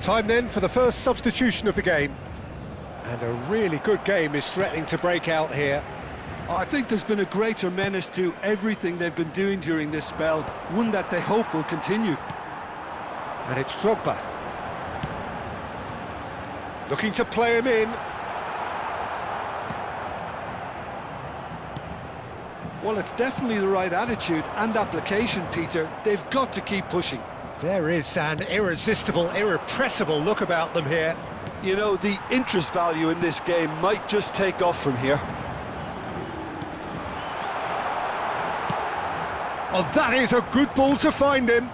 Time then for the first substitution of the game. And a really good game is threatening to break out here. I think there's been a greater menace to everything they've been doing during this spell, one that they hope will continue. And it's Drogba. Looking to play him in. Well, it's definitely the right attitude and application, Peter. They've got to keep pushing. There is an irresistible, irrepressible look about them here. You know, the interest value in this game might just take off from here. Oh, that is a good ball to find him.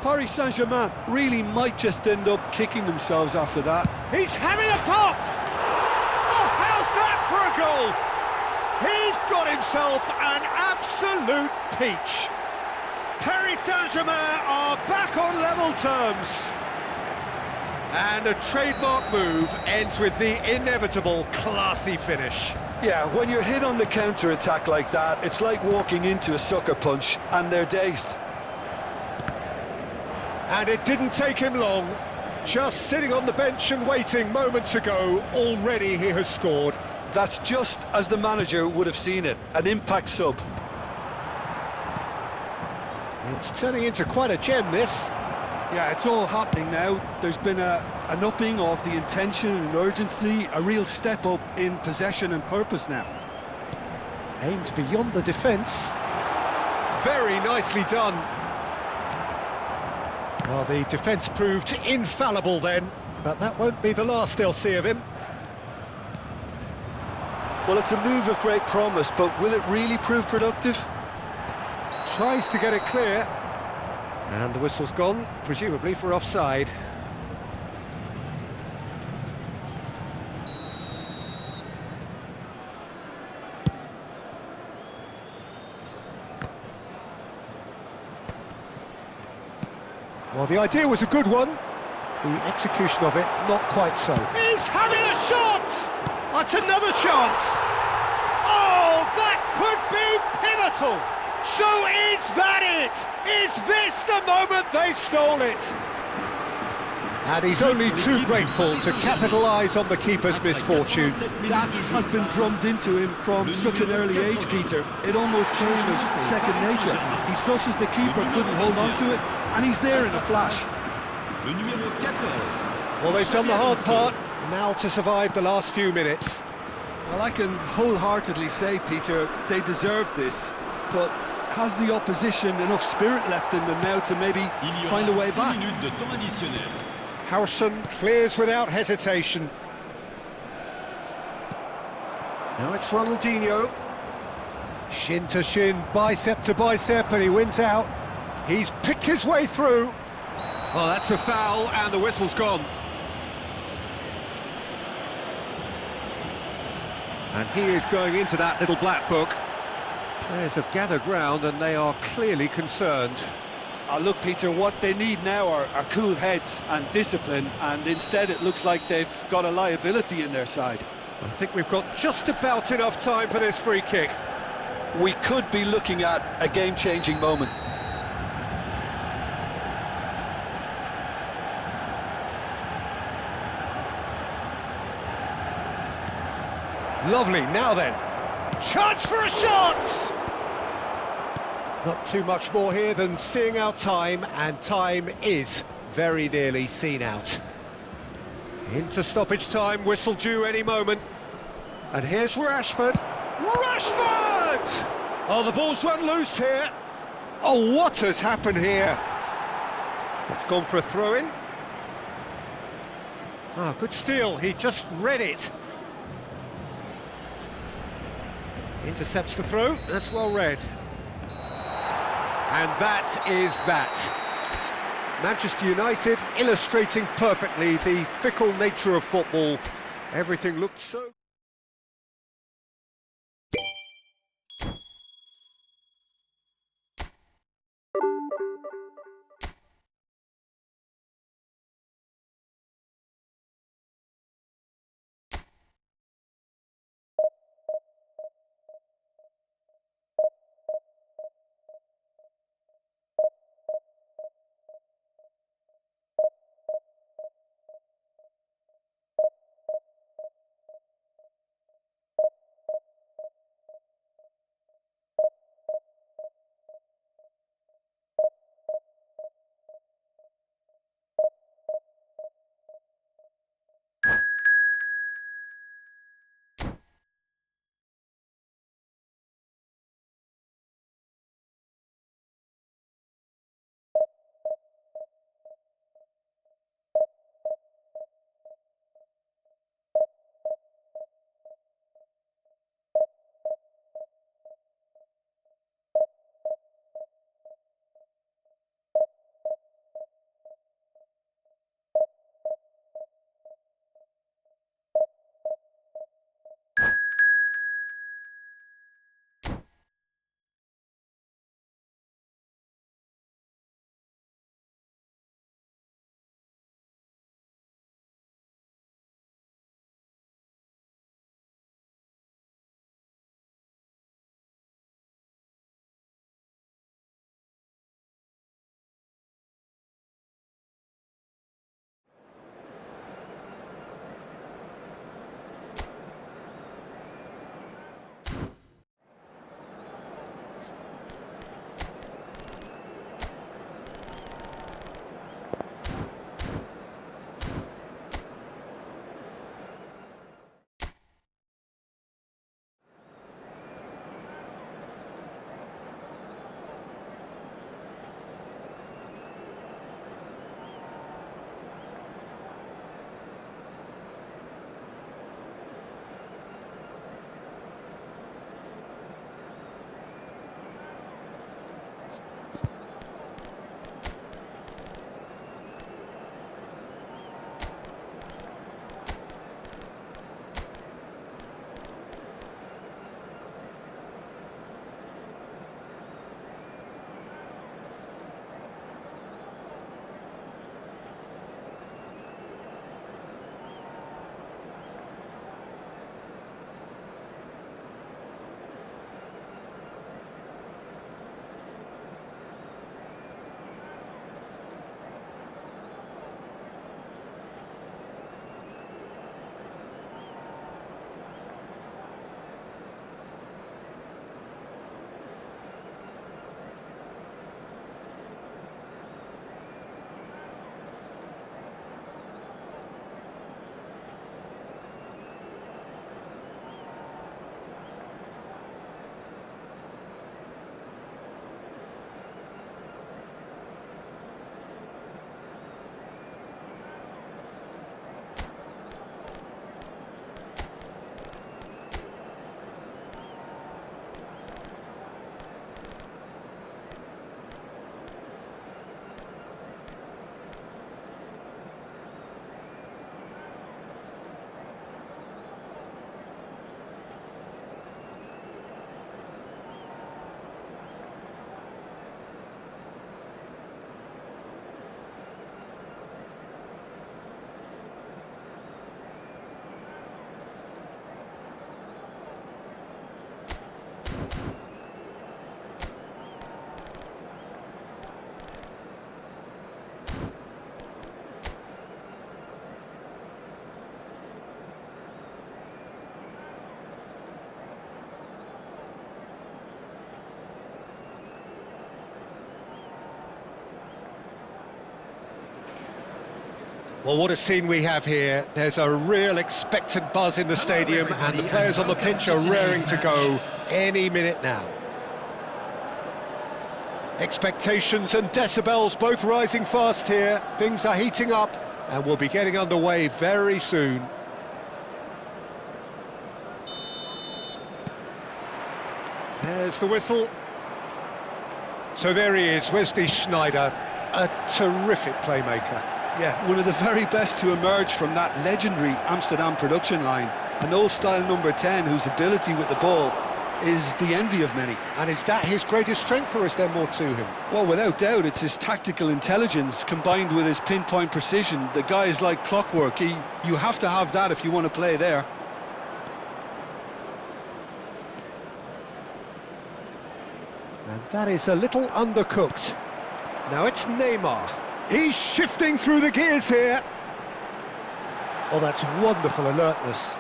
Paris Saint-Germain really might just end up kicking themselves after that. He's having a pop! Oh, how's that for a goal? He's got himself an absolute peach. Paris Saint-Germain are back on level terms. And a trademark move ends with the inevitable classy finish. Yeah, when you're hit on the counter-attack like that, it's like walking into a sucker punch, and they're dazed. And it didn't take him long. Just sitting on the bench and waiting moments ago, already he has scored. That's just as the manager would have seen it, an impact sub. It's turning into quite a gem, this. Yeah, it's all happening now. There's been an upping of the intention and urgency, a real step up in possession and purpose now. Aimed beyond the defence. Very nicely done. Well, the defence proved infallible then, but that won't be the last they'll see of him. Well, it's a move of great promise, but will it really prove productive? Tries to get it clear. And the whistle's gone, presumably for offside. Well, the idea was a good one. The execution of it, not quite so. He's having a shot! That's another chance! Oh, that could be pivotal! So is that it? Is this the moment they stole it? And he's only too grateful to capitalise on the keeper's misfortune. That has been drummed into him from such an early age, Peter. It almost came as second nature. He susses the keeper couldn't hold on to it, and he's there in a flash. Well, they've done the hard part, now to survive the last few minutes. Well, I can wholeheartedly say, Peter, they deserve this, but has the opposition enough spirit left in them now to maybe find a way back? Howson clears without hesitation. Now it's Ronaldinho. Shin to shin, bicep to bicep, and he wins out. He's picked his way through. Oh, that's a foul, and the whistle's gone. And he is going into that little black book. Players have gathered round and they are clearly concerned. Look, Peter, what they need now are cool heads and discipline, and instead it looks like they've got a liability in their side. I think we've got just about enough time for this free kick. We could be looking at a game-changing moment. Lovely, now then. Chance for a shot! Not too much more here than seeing out time, and time is very nearly seen out. Into stoppage time, whistle due any moment. And here's Rashford. Rashford! Oh, the ball's run loose here. Oh, what has happened here? It's gone for a throw-in. Ah, good steal, he just read it. Intercepts the throw, that's well read. And that is that. Manchester United illustrating perfectly the fickle nature of football. Everything looked so... Well, what a scene we have here. There's a real expectant buzz in the stadium, and the players on the pitch are raring to go any minute now. Expectations and decibels both rising fast here. Things are heating up, and we'll be getting underway very soon. There's the whistle. So there he is, Wesley Sneijder, a terrific playmaker. Yeah, one of the very best to emerge from that legendary Amsterdam production line. An old-style number 10 whose ability with the ball is the envy of many. And is that his greatest strength, or is there more to him? Well, without doubt, it's his tactical intelligence combined with his pinpoint precision. The guy is like clockwork. You have to have that if you want to play there. And that is a little undercooked. Now it's Neymar. He's shifting through the gears here. Oh, that's wonderful alertness.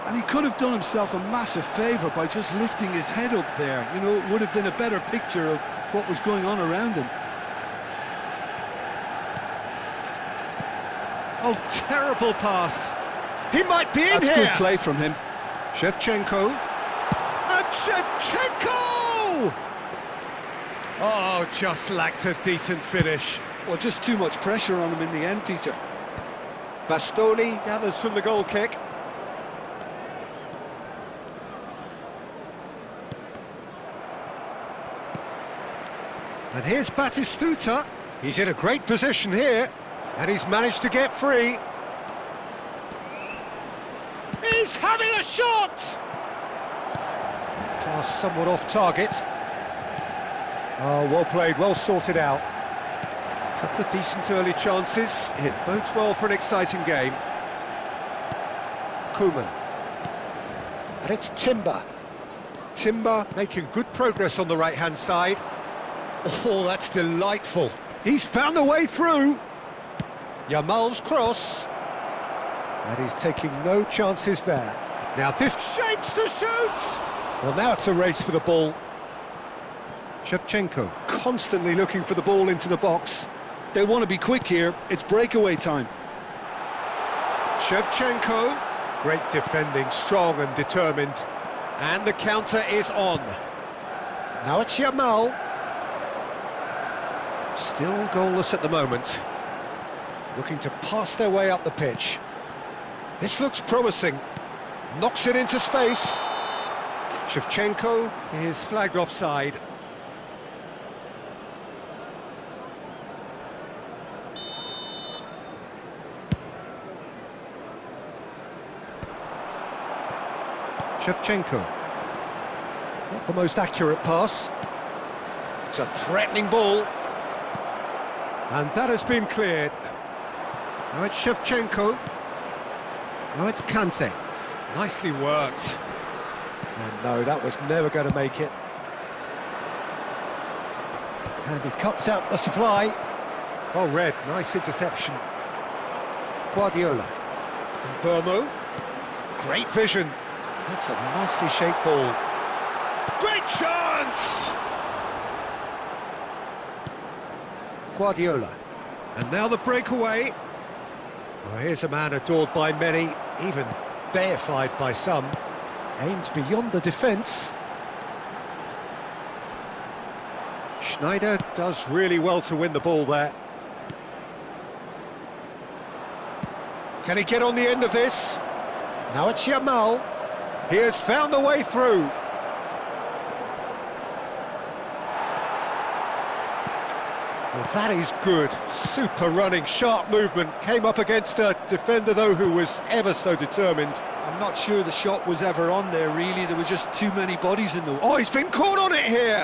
And he could have done himself a massive favour by just lifting his head up there. You know, it would have been a better picture of what was going on around him. Oh, terrible pass. He might be in That's here. good play from him. Shevchenko. And Shevchenko! Oh, just lacked a decent finish. Well, just too much pressure on him in the end, Peter. Bastoni gathers from the goal kick. And here's Batistuta. He's in a great position here, and he's managed to get free. He's having a shot! Pass somewhat off target. Oh, well played, well sorted out. Couple of decent early chances. It bodes well for an exciting game. Koeman. And it's Timber. Timber making good progress on the right-hand side. Oh, that's delightful. He's found a way through. Yamal's cross. And he's taking no chances there. Now this shapes to shoot! Well, now it's a race for the ball. Shevchenko constantly looking for the ball into the box. They want to be quick here. It's breakaway time. Shevchenko. Great defending, strong and determined. And the counter is on. Now it's Yamal. Still goalless at the moment. Looking to pass their way up the pitch. This looks promising. Knocks it into space. Shevchenko is flagged offside. Shevchenko. Not the most accurate pass. It's a threatening ball. And that has been cleared. Now it's Shevchenko. Now it's Kante. Nicely worked. And no, that was never going to make it. And he cuts out the supply. Well read, nice interception. Guardiola. And Burmo. Great vision. That's a nicely shaped ball. Great chance! Guardiola. And now the breakaway. Oh, here's a man adored by many, even deified by some. Aimed beyond the defence. Sneijder does really well to win the ball there. Can he get on the end of this? Now it's Yamal. He has found the way through. Well, that is good. Super running, sharp movement. Came up against a defender, though, who was ever so determined. I'm not sure the shot was ever on there, really. There were just too many bodies in the... Oh, he's been caught on it here!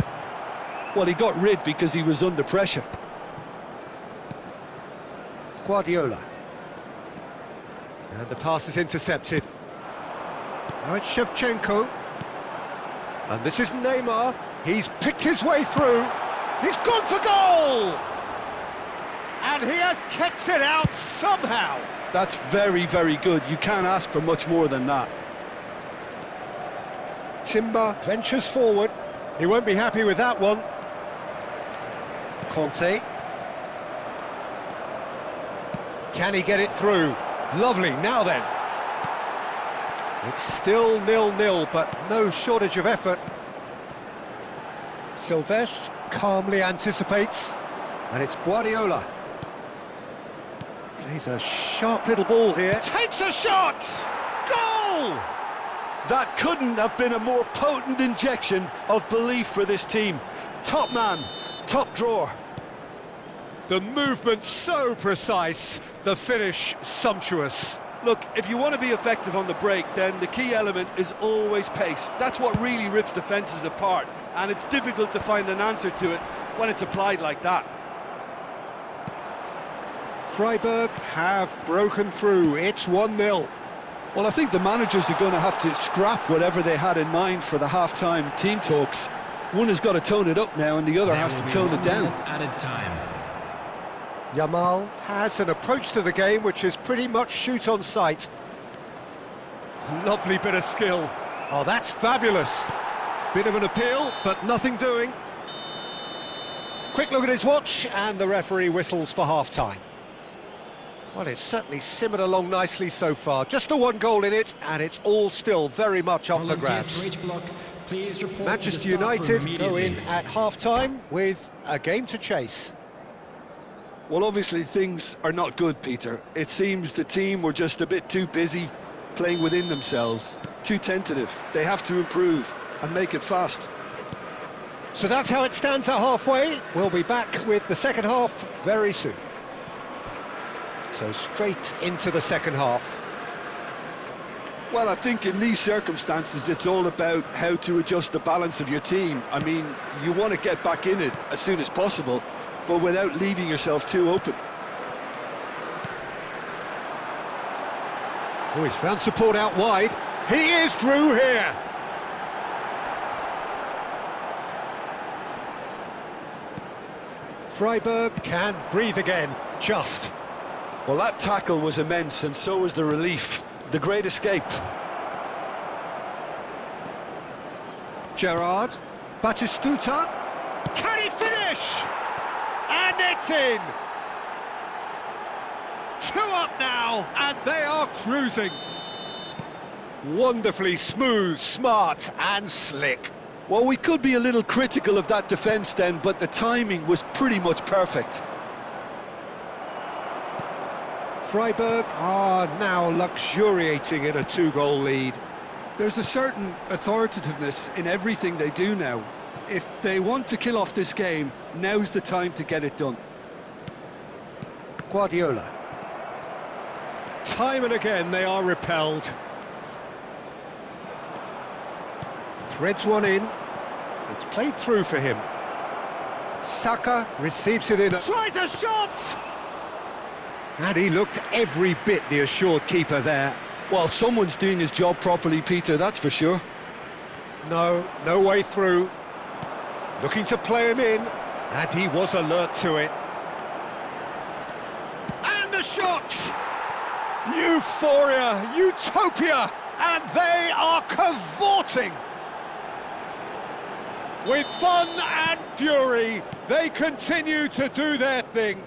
Well, he got rid because he was under pressure. Guardiola. And the pass is intercepted. Now it's Shevchenko. And this is Neymar. He's picked his way through. He's gone for goal! And he has kept it out somehow. That's very, very good. You can't ask for much more than that. Timber ventures forward. He won't be happy with that one. Can he get it through? Lovely, now then. It's still 0-0, but no shortage of effort. Silvestre calmly anticipates, and it's Guardiola. Plays a sharp little ball here. Takes a shot! Goal! That couldn't have been a more potent injection of belief for this team. Top man, top drawer. The movement so precise, the finish sumptuous. Look, if you want to be effective on the break, then the key element is always pace. That's what really rips defences apart, and it's difficult to find an answer to it when it's applied like that. Freiburg have broken through. It's 1-0. Well, I think the managers are going to have to scrap whatever they had in mind for the half-time team talks. One has got to tone it up now, and the other has to tone it down. Added time. Yamal has an approach to the game which is pretty much shoot on sight. Lovely bit of skill. Oh, that's fabulous. Bit of an appeal, but nothing doing. Quick look at his watch, and the referee whistles for half-time. Well, it's certainly simmered along nicely so far. Just the one goal in it, and it's all still very much up for grabs. Manchester United go in at half-time with a game to chase. Well, obviously things are not good, Peter. It seems the team were just a bit too busy playing within themselves, too tentative. They have to improve and make it fast. So that's how it stands at halfway. We'll be back with the second half very soon. So straight into the second half. Well, I think in these circumstances it's all about how to adjust the balance of your team. I mean, you want to get back in it as soon as possible, but without leaving yourself too open. Oh, he's found support out wide. He is through here. Freiburg can breathe again, just. Well, that tackle was immense, and so was the relief. The great escape. Gerrard, Batistuta, can he finish? And it's in! 2 up now, and they are cruising. Wonderfully smooth, smart and slick. Well, we could be a little critical of that defence then, but the timing was pretty much perfect. Freiburg are now luxuriating in a 2-goal lead. There's a certain authoritativeness in everything they do now. If they want to kill off this game, now's the time to get it done. Guardiola. Time and again they are repelled. Threads one in. It's played through for him. Saka receives it in. Tries a shot! And he looked every bit the assured keeper there. Well, someone's doing his job properly, Peter, that's for sure. No way through. Looking to play him in, and he was alert to it. And the shot! Euphoria, utopia, and they are cavorting. With fun and fury, they continue to do their thing.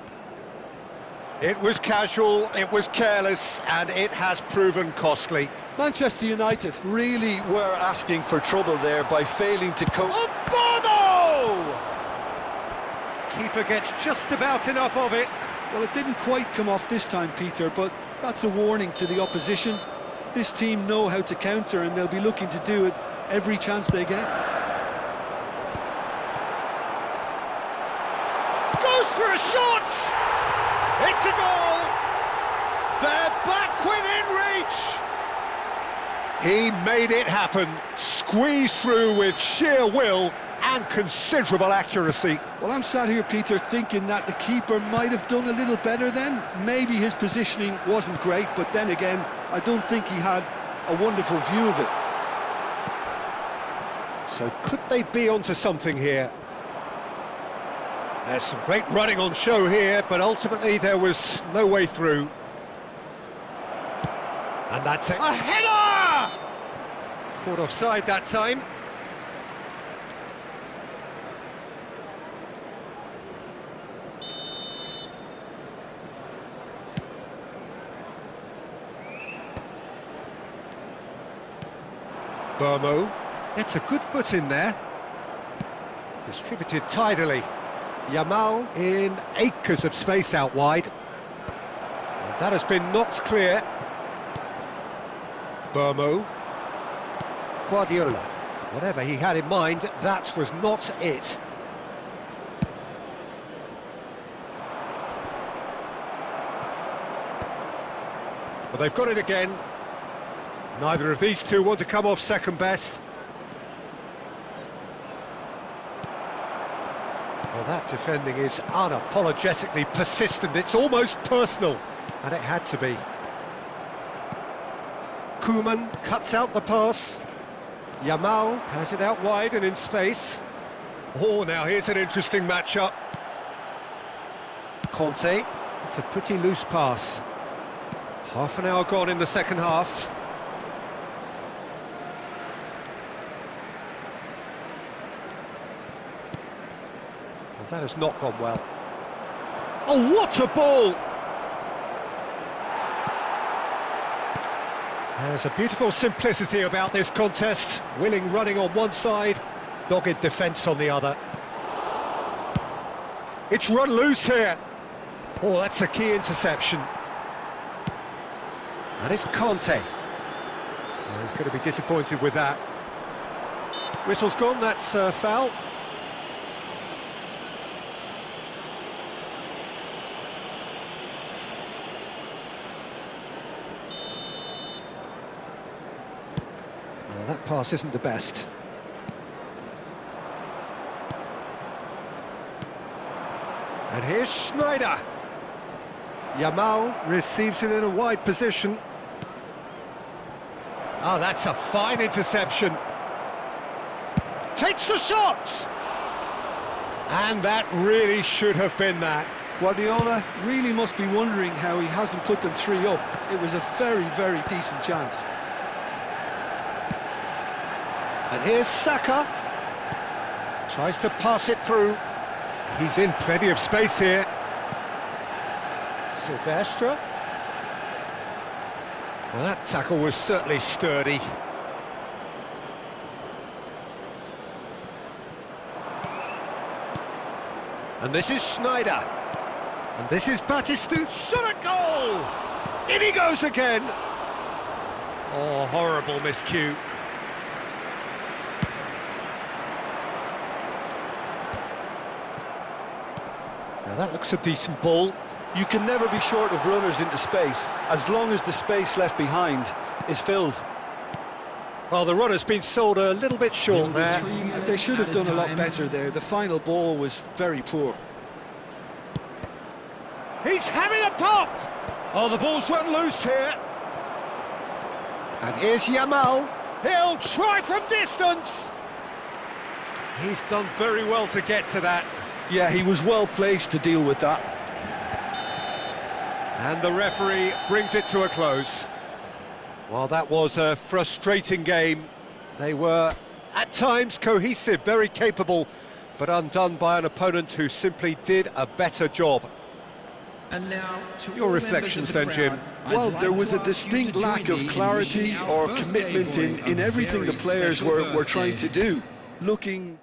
It was casual, it was careless, and it has proven costly. Manchester United really were asking for trouble there by failing to cope. Bono! Keeper gets just about enough of it. Well, it didn't quite come off this time, Peter, but that's a warning to the opposition. This team know how to counter, and they'll be looking to do it every chance they get. Goes for a shot! It's a goal! They're back within reach! He made it happen, squeezed through with sheer will and considerable accuracy. Well, I'm sat here, Peter, thinking that the keeper might have done a little better then. Maybe his positioning wasn't great, but then again, I don't think he had a wonderful view of it. So could they be onto something here? There's some great running on show here, but ultimately there was no way through. And that's it. A header! Caught offside that time. Burmo gets a good foot in there. Distributed tidily. Yamal in acres of space out wide. And that has been knocked clear. Burmo. Guardiola. Whatever he had in mind, that was not it. Well, they've got it again. Neither of these two want to come off second best. Well, that defending is unapologetically persistent. It's almost personal, and it had to be. Koeman cuts out the pass. Yamal has it out wide and in space. Oh, now here's an interesting matchup. Conte, it's a pretty loose pass. Half an hour gone in the second half. Well, that has not gone well. Oh, what a ball! There's a beautiful simplicity about this contest. Willing running on one side, dogged defence on the other. It's run loose here. Oh, that's a key interception. And it's Conte. Well, he's going to be disappointed with that. Whistle's gone, that's a foul. Well, that pass isn't the best. And here's Schneider. Yamal receives it in a wide position. Oh, that's a fine interception. Takes the shot! And that really should have been that. Guardiola really must be wondering how he hasn't put them 3 up. It was a very, very decent chance. And here's Saka. Tries to pass it through. He's in plenty of space here. Silvestre. Well, that tackle was certainly sturdy. And this is Schneider. And this is Batistu. Shot at goal! In he goes again! Oh, horrible miscue. Now that looks a decent ball. You can never be short of runners into space, as long as the space left behind is filled. Well, the runner's been sold a little bit short there. They should have done a lot better there. The final ball was very poor. He's having a pop! Oh, the ball's run loose here. And here's Yamal. He'll try from distance. He's done very well to get to that. Yeah, he was well placed to deal with that. And the referee brings it to a close. Well, that was a frustrating game. They were, at times, cohesive, very capable, but undone by an opponent who simply did a better job. And now, Your reflections then, Jim. Well, there was a distinct lack of clarity or commitment in everything the players were trying to do. Looking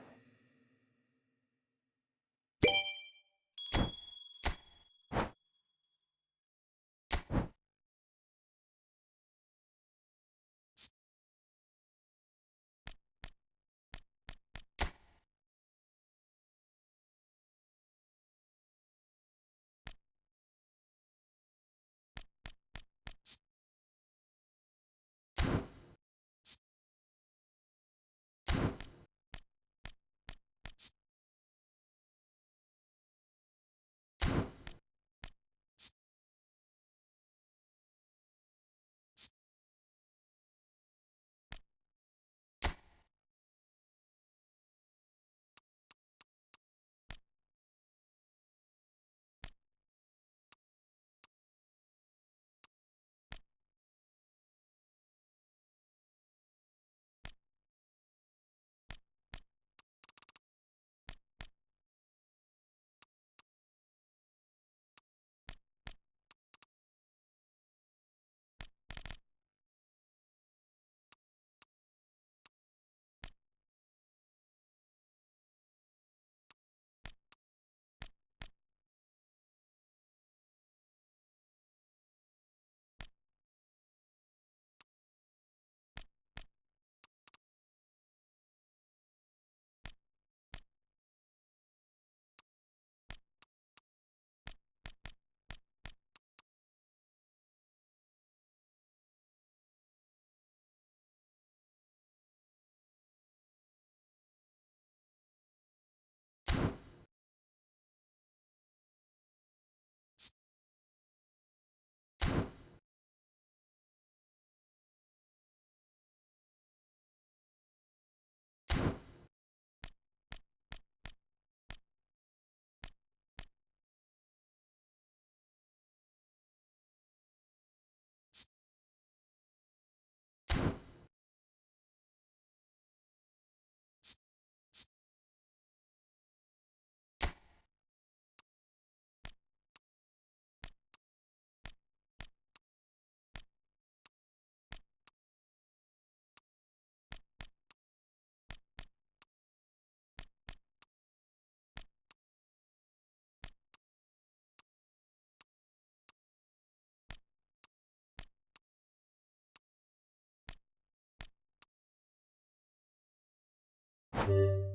you